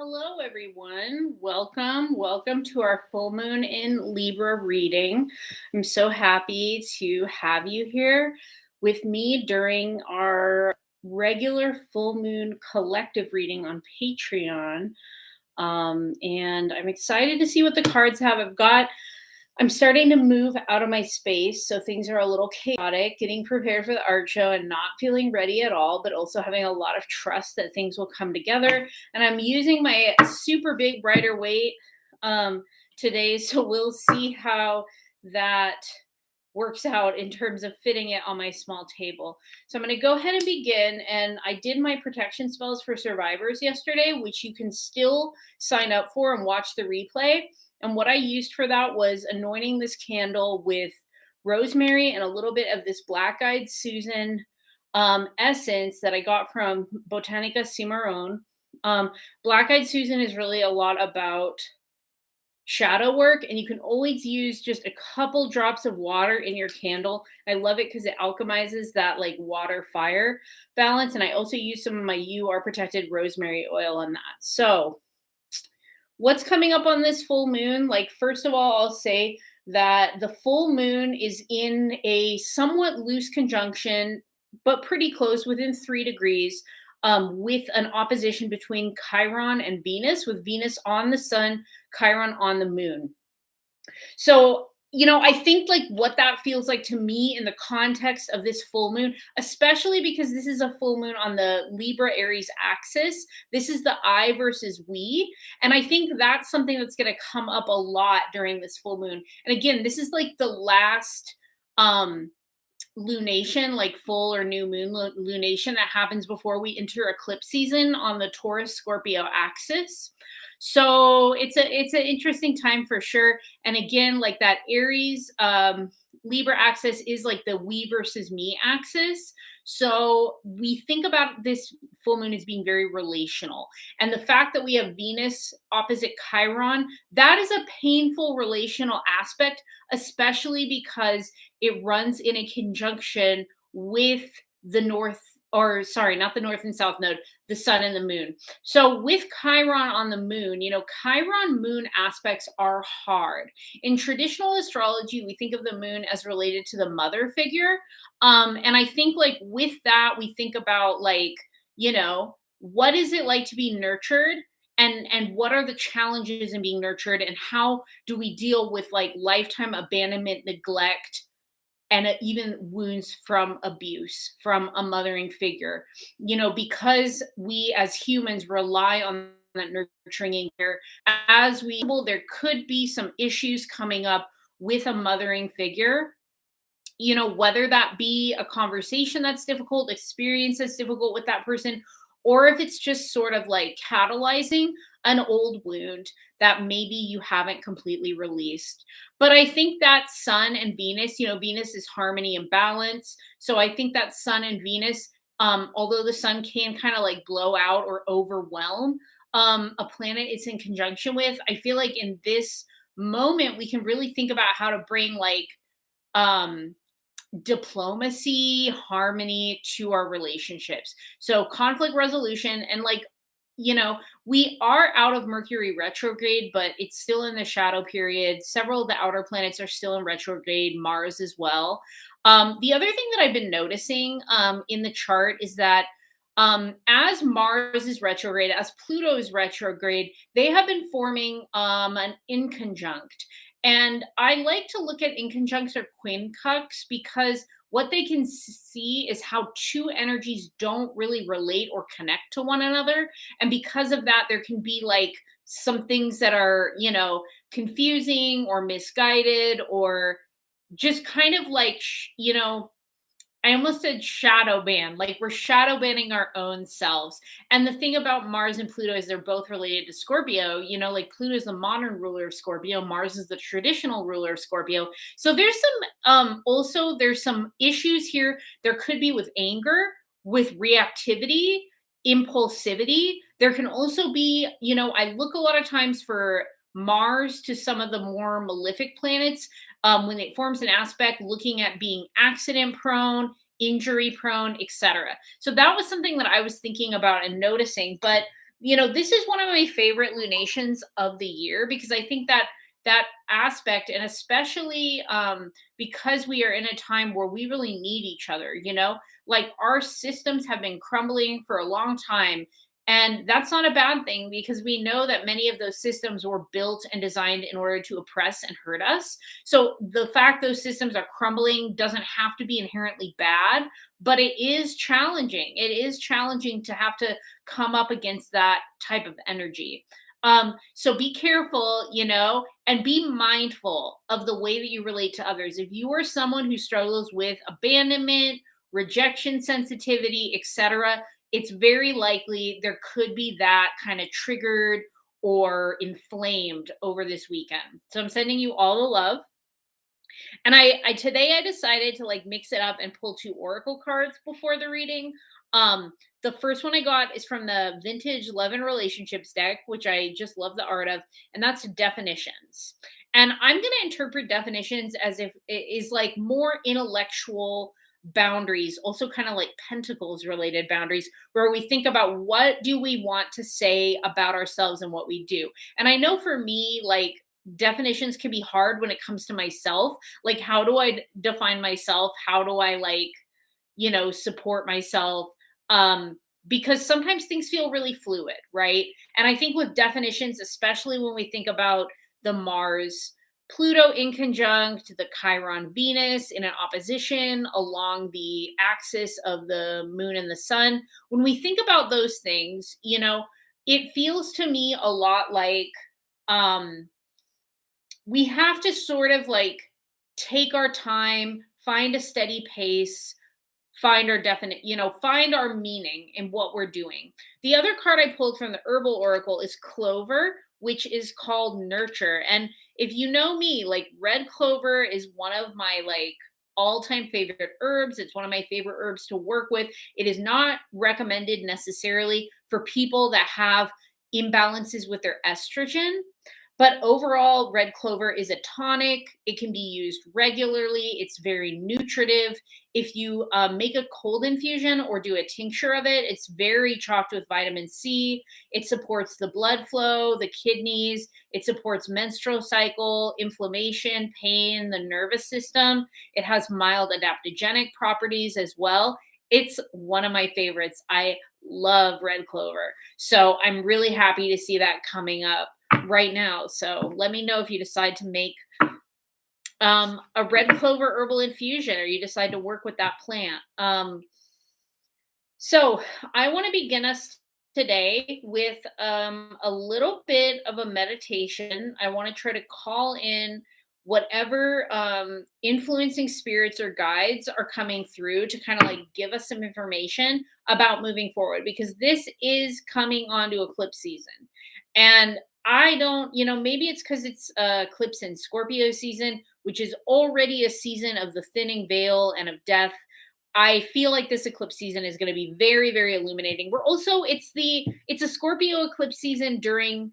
Hello, everyone. Welcome to our full moon in Libra reading. I'm so happy to have you here with me during our regular full moon collective reading on Patreon. And I'm excited to see what the cards have. I'm starting to move out of my space, so things are a little chaotic, getting prepared for the art show and not feeling ready at all, but also having a lot of trust that things will come together. And I'm using my super big brighter weight today, so we'll see how that works out in terms of fitting it on my small table. So I'm going to go ahead and begin. And I did my protection spells for survivors yesterday, which you can still sign up for and watch the replay. And what I used for that was anointing this candle with rosemary and a little bit of this black-eyed Susan essence that I got from Botanica Cimarron. Black-eyed Susan is really a lot about shadow work, and you can always use just a couple drops of water in your candle. I love it because it alchemizes that like water fire balance. And I also use some of my You Are Protected rosemary oil on that. So what's coming up on this full moon? Like, first of all, I'll say that the full moon is in a somewhat loose conjunction, but pretty close, within 3 degrees, with an opposition between Chiron and Venus, with Venus on the sun, Chiron on the moon. So, I think like what that feels like to me in the context of this full moon, especially because this is a full moon on the Libra Aries axis. This is the I versus we. And I think that's something that's going to come up a lot during this full moon. And again, this is like the last lunation, like full or new moon lunation that happens before we enter eclipse season on the Taurus Scorpio axis. So it's an interesting time for sure. And again, like that Aries Libra axis is like the we versus me axis. So we think about this full moon as being very relational. And the fact that we have Venus opposite Chiron, that is a painful relational aspect, especially because it runs in a conjunction with the north, or sorry, not the north and south node, the sun and the moon. So with Chiron on the moon, Chiron moon aspects are hard. In traditional astrology, we think of the moon as related to the mother figure. And I think like with that, we think about like, what is it like to be nurtured? And what are the challenges in being nurtured, and how do we deal with like lifetime abandonment, neglect, and even wounds from abuse from a mothering figure, because we as humans rely on that nurturing care. There could be some issues coming up with a mothering figure, whether that be a conversation that's difficult, experience that's difficult with that person, or if it's just sort of like catalyzing an old wound that maybe you haven't completely released. But I think that Sun and Venus, Venus is harmony and balance. So I think that Sun and Venus, although the Sun can kind of like blow out or overwhelm a planet it's in conjunction with, I feel like in this moment, we can really think about how to bring like diplomacy, harmony to our relationships. So conflict resolution, and like, we are out of Mercury retrograde, but it's still in the shadow period. Several of the outer planets are still in retrograde, Mars as well. The other thing that I've been noticing in the chart is that as Mars is retrograde, as Pluto is retrograde, they have been forming an inconjunct. And I like to look at inconjuncts or quincunx because what they can see is how two energies don't really relate or connect to one another. And because of that, there can be like some things that are, confusing or misguided, or just kind of like, I almost said shadow ban, like we're shadow banning our own selves. And the thing about Mars and Pluto is they're both related to Scorpio. Like Pluto is the modern ruler of Scorpio, Mars is the traditional ruler of Scorpio. So there's some issues here. There could be with anger, with reactivity, impulsivity. There can also be, I look a lot of times for Mars to some of the more malefic planets when it forms an aspect, looking at being accident prone, injury prone, etc. So that was something that I was thinking about and noticing. But this is one of my favorite lunations of the year because I think that that aspect, and especially because we are in a time where we really need each other, like our systems have been crumbling for a long time. And that's not a bad thing because we know that many of those systems were built and designed in order to oppress and hurt us. So the fact those systems are crumbling doesn't have to be inherently bad, but it is challenging. It is challenging to have to come up against that type of energy. So be careful, and be mindful of the way that you relate to others. If you are someone who struggles with abandonment, rejection sensitivity, etc., it's very likely there could be that kind of triggered or inflamed over this weekend. So I'm sending you all the love. And I today I decided to like mix it up and pull two oracle cards before the reading. The first one I got is from the vintage Love and Relationships deck, which I just love the art of, and that's definitions. And I'm going to interpret definitions as if it is like more intellectual boundaries, also kind of like pentacles related boundaries, where we think about what do we want to say about ourselves and what we do. And I know for me, like definitions can be hard when it comes to myself. Like, how do I define myself? How do I like, support myself? Because sometimes things feel really fluid, right? And I think with definitions, especially when we think about the Mars Pluto in conjunct the Chiron Venus in an opposition along the axis of the moon and the sun, when we think about those things, it feels to me a lot like we have to sort of like take our time, find a steady pace, find our find our meaning in what we're doing. The other card I pulled from the herbal oracle is clover, which is called nurture. And if you know me, like red clover is one of my like all-time favorite herbs. It's one of my favorite herbs to work with. It is not recommended necessarily for people that have imbalances with their estrogen. But overall, red clover is a tonic. It can be used regularly. It's very nutritive. If you make a cold infusion or do a tincture of it, it's very chocked with vitamin C. It supports the blood flow, the kidneys. It supports menstrual cycle, inflammation, pain, the nervous system. It has mild adaptogenic properties as well. It's one of my favorites. I love red clover. So I'm really happy to see that coming up right now. So let me know if you decide to make a red clover herbal infusion or you decide to work with that plant. So I want to begin us today with a little bit of a meditation. I want to try to call in whatever influencing spirits or guides are coming through to kind of like give us some information about moving forward, because this is coming onto eclipse season. And I don't, maybe it's because it's eclipse in Scorpio season, which is already a season of the thinning veil and of death. I feel like this eclipse season is going to be very, very illuminating. We're also, it's a Scorpio eclipse season during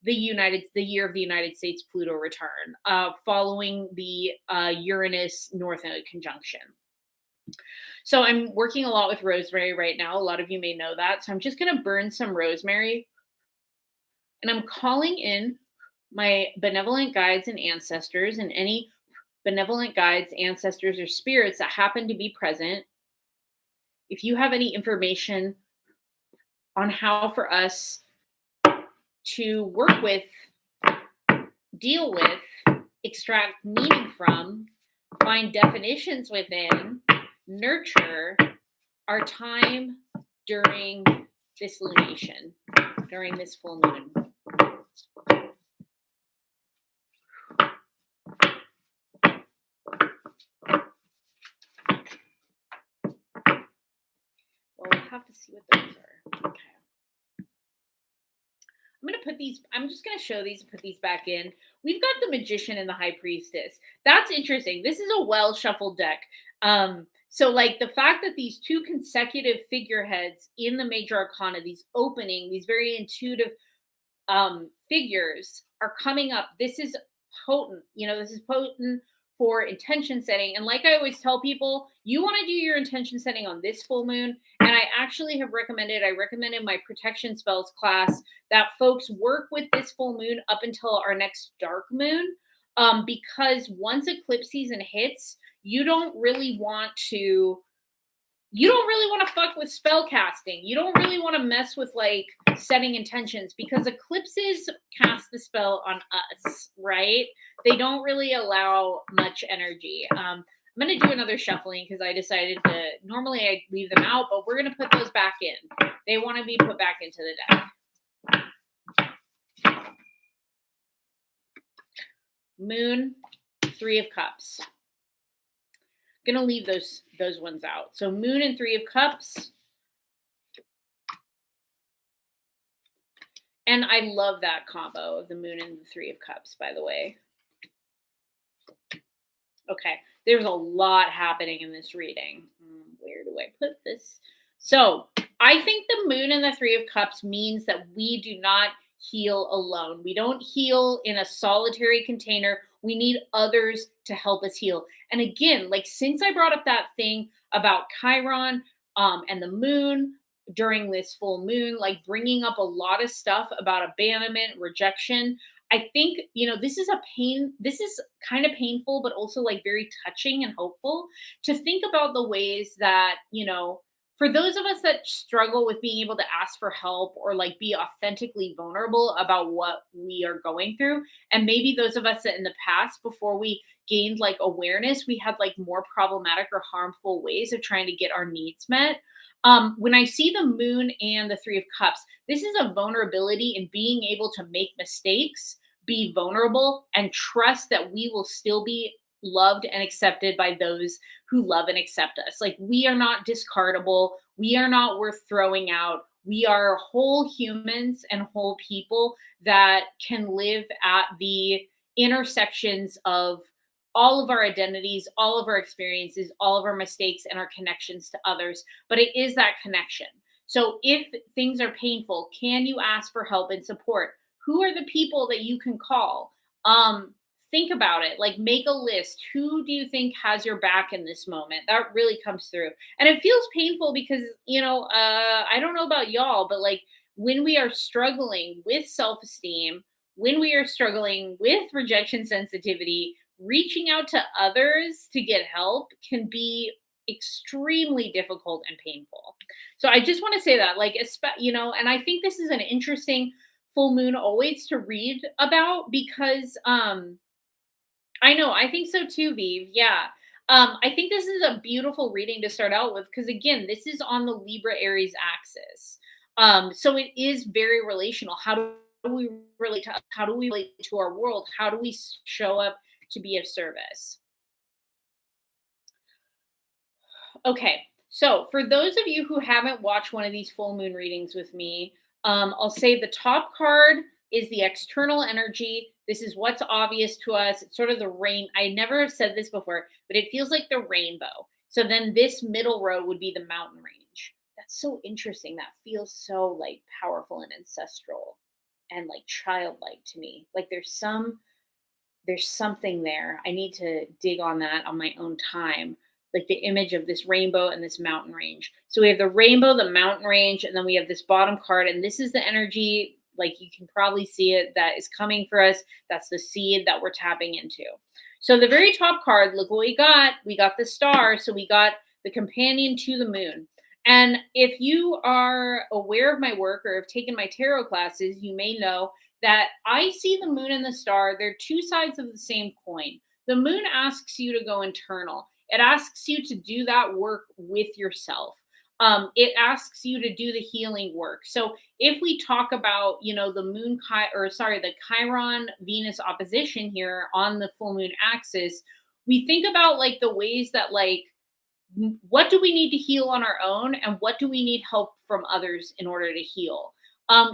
the year of the United States Pluto return, following the Uranus North Node conjunction. So I'm working a lot with rosemary right now. A lot of you may know that. So I'm just going to burn some rosemary. And I'm calling in my benevolent guides and ancestors and any benevolent guides, ancestors, or spirits that happen to be present. If you have any information on how for us to work with, deal with, extract meaning from, find definitions within, nurture our time during this lunation, during this full moon. Well, we'll have to see what those are. Okay. I'm going to put these, I'm just going to show these and put these back in. We've got the Magician and the High Priestess. That's interesting. This is a well shuffled deck. So like the fact that these two consecutive figureheads in the major arcana, these opening, these very intuitive figures are coming up. This is potent. This is potent for intention setting. And like I always tell people, you want to do your intention setting on this full moon. And I recommended my protection spells class that folks work with this full moon up until our next dark moon. Because once eclipse season hits, you don't really want to fuck with spell casting. You don't really want to mess with like setting intentions because eclipses cast the spell on us, right? They don't really allow much energy. I'm going to do another shuffling because I decided normally I leave them out, but we're going to put those back in. They want to be put back into the deck. Moon, 3 of Cups. Gonna leave those ones out. So Moon and 3 of Cups. And I love that combo of the Moon and the 3 of Cups, by the way. Okay, there's a lot happening in this reading. Where do I put this? So I think the Moon and the 3 of Cups means that we do not heal alone. We don't heal in a solitary container. We need others to help us heal. And again, like since I brought up that thing about Chiron and the moon during this full moon, like bringing up a lot of stuff about abandonment, rejection, I think, this is kind of painful, but also like very touching and hopeful to think about the ways that, for those of us that struggle with being able to ask for help or like be authentically vulnerable about what we are going through. And maybe those of us that in the past, before we gained like awareness, we had like more problematic or harmful ways of trying to get our needs met. When I see the moon and the 3 of Cups, this is a vulnerability in being able to make mistakes, be vulnerable, and trust that we will still be loved and accepted by those who love and accept us. Like we are not discardable. We are not worth throwing out. We are whole humans and whole people that can live at the intersections of all of our identities, all of our experiences, all of our mistakes and our connections to others. But it is that connection. So if things are painful, can you ask for help and support? Who are the people that you can call? Think about it, like make a list. Who do you think has your back in this moment? That really comes through. And it feels painful because, I don't know about y'all, but like when we are struggling with self-esteem, when we are struggling with rejection sensitivity, reaching out to others to get help can be extremely difficult and painful. So I just want to say that, and I think this is an interesting full moon always to read about because, I know. I think so too, Vive. Yeah. I think this is a beautiful reading to start out with because, again, this is on the Libra Aries axis. So it is very relational. How do we relate to our world? How do we show up to be of service? Okay. So for those of you who haven't watched one of these full moon readings with me, I'll say the top card is the external energy. This is what's obvious to us. It's sort of the rain. I never have said this before, but it feels like the rainbow. So then this middle row would be the mountain range. That's so interesting. That feels so like powerful and ancestral and like childlike to me. Like there's something there. I need to dig on that on my own time. Like the image of this rainbow and this mountain range. So we have the rainbow, the mountain range, and then we have this bottom card. And this is the energy, like you can probably see it, that is coming for us. That's the seed that we're tapping into. So the very top card, look what we got. We got the star. So we got the companion to the moon. And if you are aware of my work or have taken my tarot classes, you may know that I see the moon and the star. They're two sides of the same coin. The moon asks you to go internal. It asks you to do that work with yourself. It asks you to do the healing work. So if we talk about, the Chiron Venus opposition here on the full moon axis, we think about like the ways that like, what do we need to heal on our own and what do we need help from others in order to heal?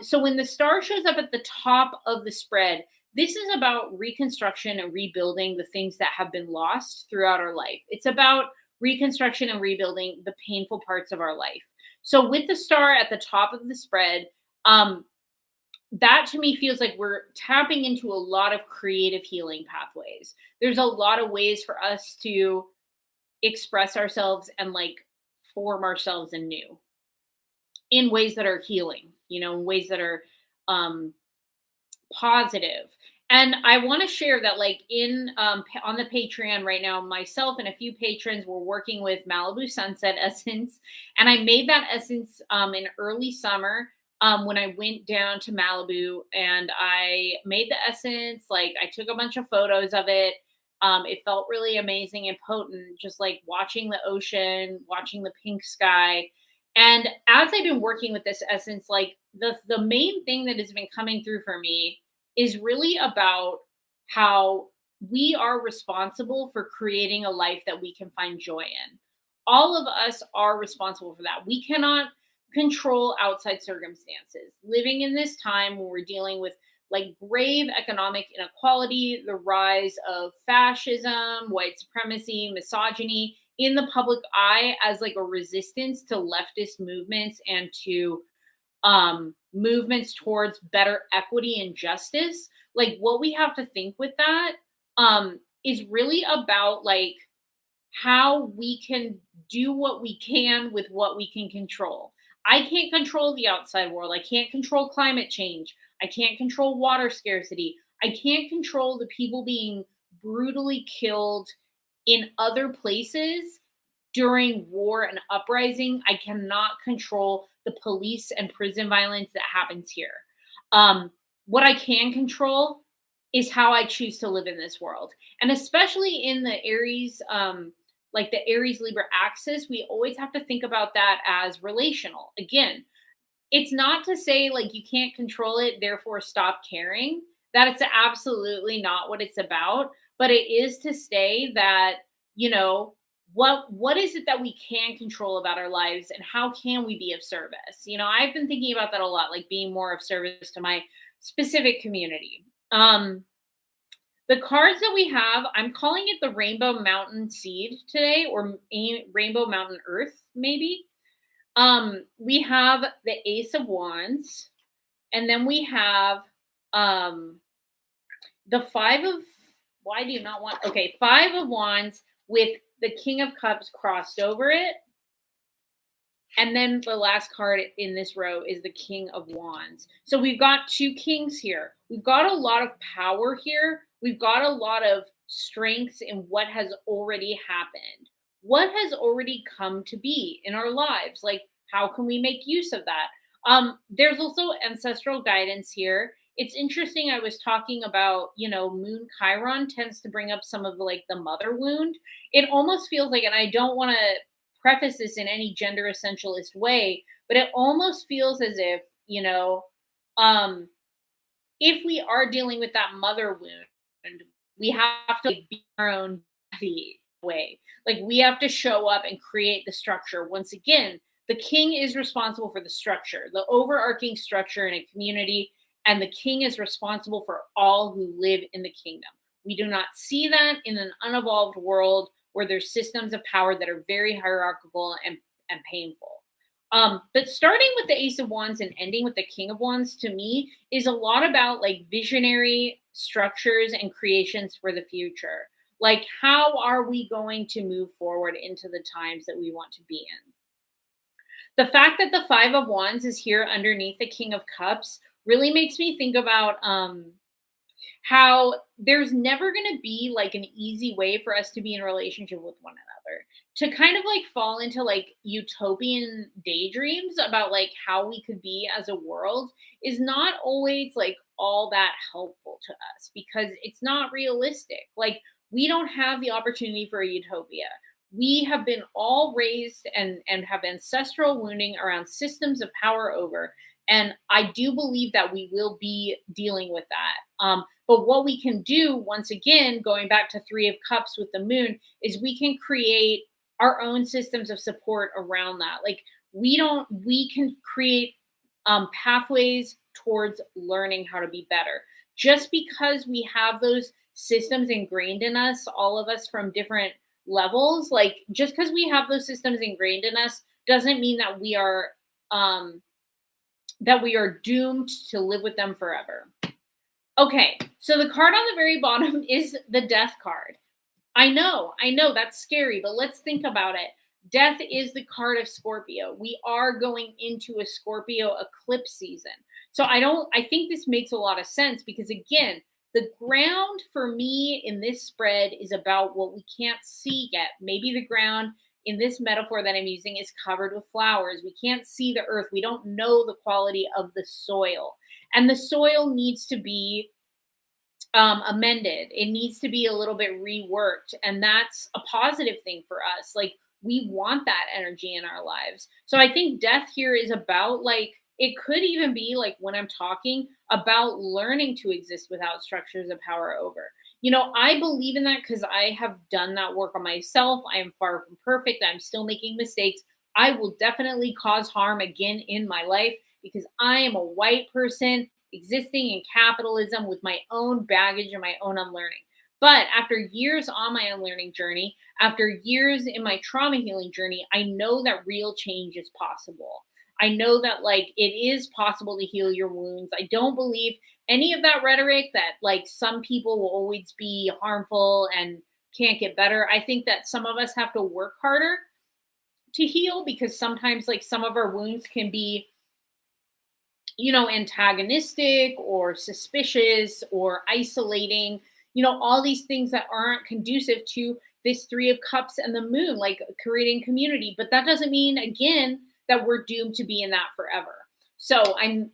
So when the star shows up at the top of the spread, this is about reconstruction and rebuilding the things that have been lost throughout our life. It's about reconstruction and rebuilding the painful parts of our life. So with the star at the top of the spread, that to me feels like we're tapping into a lot of creative healing pathways. There's a lot of ways for us to express ourselves and like form ourselves anew in ways that are healing, in ways that are um positive. And I want to share that, like, on the Patreon right now, myself and a few patrons were working with Malibu Sunset Essence, and I made that essence in early summer when I went down to Malibu, and I made the essence. Like, I took a bunch of photos of it. It felt really amazing and potent, just like watching the ocean, watching the pink sky. And as I've been working with this essence, like the main thing that has been coming through for me is really about how we are responsible for creating a life that we can find joy in. All of us are responsible for that. We cannot control outside circumstances. Living in this time when we're dealing with like grave economic inequality, the rise of fascism, white supremacy, misogyny in the public eye as like a resistance to leftist movements and to movements towards better equity and justice. Like, what we have to think with that is really about like how we can do what we can with what we can control. I can't control the outside world. I can't control climate change. I can't control water scarcity. I can't control the people being brutally killed in other places during war and uprising. I cannot control the police and prison violence that happens here. What I can control is how I choose to live in this world. And especially in the Aries, like the Aries Libra axis, we always have to think about that as relational. Again, it's not to say like you can't control it, therefore stop caring. That it's absolutely not what it's about. But it is to say that, you know, what is it that we can control about our lives and how can we be of service? I've been thinking about that a lot, like being more of service to my specific community. The cards that we have, I'm calling it the Rainbow Mountain Seed today, or Rainbow Mountain Earth, maybe. We have the Ace of Wands, and then we have the Five of, why do you not want, okay, Five of Wands with the King of Cups crossed over it. And then the last card in this row is the King of Wands. So we've got two kings here. We've got a lot of power here. We've got a lot of strengths in what has already happened. What has already come to be in our lives? Like, how can we make use of that? There's also ancestral guidance here. It's interesting. I was talking about, Moon Chiron tends to bring up some of like the mother wound. It almost feels like, and I don't want to preface this in any gender essentialist way, but it almost feels as if, um, if we are dealing with that mother wound, we have to like, be our own body way. Like, we have to show up and create the structure. Once again, the king is responsible for the structure, the overarching structure in a community, and the king is responsible for all who live in the kingdom. We do not see that in an unevolved world where there's systems of power that are very hierarchical and painful. But starting with the Ace of Wands and ending with the King of Wands, to me, is a lot about like visionary structures and creations for the future. Like, how are we going to move forward into the times that we want to be in? The fact that the Five of Wands is here underneath the King of Cups really makes me think about how there's never going to be like an easy way for us to be in a relationship with one another. To kind of like fall into like utopian daydreams about like how we could be as a world is not always like all that helpful to us because it's not realistic. Like, we don't have the opportunity for a utopia. We have been all raised and have ancestral wounding around systems of power over. And I do believe that we will be dealing with that. But what we can do, once again, going back to Three of Cups with the moon, is we can create our own systems of support around that. Like, we can create pathways towards learning how to be better. Just because we have those systems ingrained in us, all of us from different levels, like just because we have those systems ingrained in us doesn't mean that we are that we are doomed to live with them forever. Okay, so the card on the very bottom is the death card. I know that's scary, but let's think about it. Death is the card of Scorpio. We are going into a Scorpio eclipse season. So I think this makes a lot of sense because again, the ground for me in this spread is about what we can't see yet. Maybe the ground in this metaphor that I'm using is covered with flowers. We can't see the earth. We don't know the quality of the soil. And the soil needs to be amended. It needs to be a little bit reworked. And that's a positive thing for us. Like, we want that energy in our lives. So I think death here is about, like, it could even be like when I'm talking about learning to exist without structures of power over. I believe in that because I have done that work on myself. I am far from perfect. I'm still making mistakes. I will definitely cause harm again in my life because I am a white person existing in capitalism with my own baggage and my own unlearning. But after years on my unlearning journey, after years in my trauma healing journey, I know that real change is possible. I know that, like, it is possible to heal your wounds. I don't believe any of that rhetoric that, like, some people will always be harmful and can't get better. I think that some of us have to work harder to heal because sometimes, like, some of our wounds can be antagonistic or suspicious or isolating, all these things that aren't conducive to this Three of Cups and the moon, like creating community. But that doesn't mean, again, that we're doomed to be in that forever. So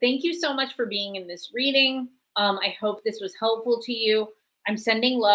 thank you so much for being in this reading. I hope this was helpful to you. I'm sending love.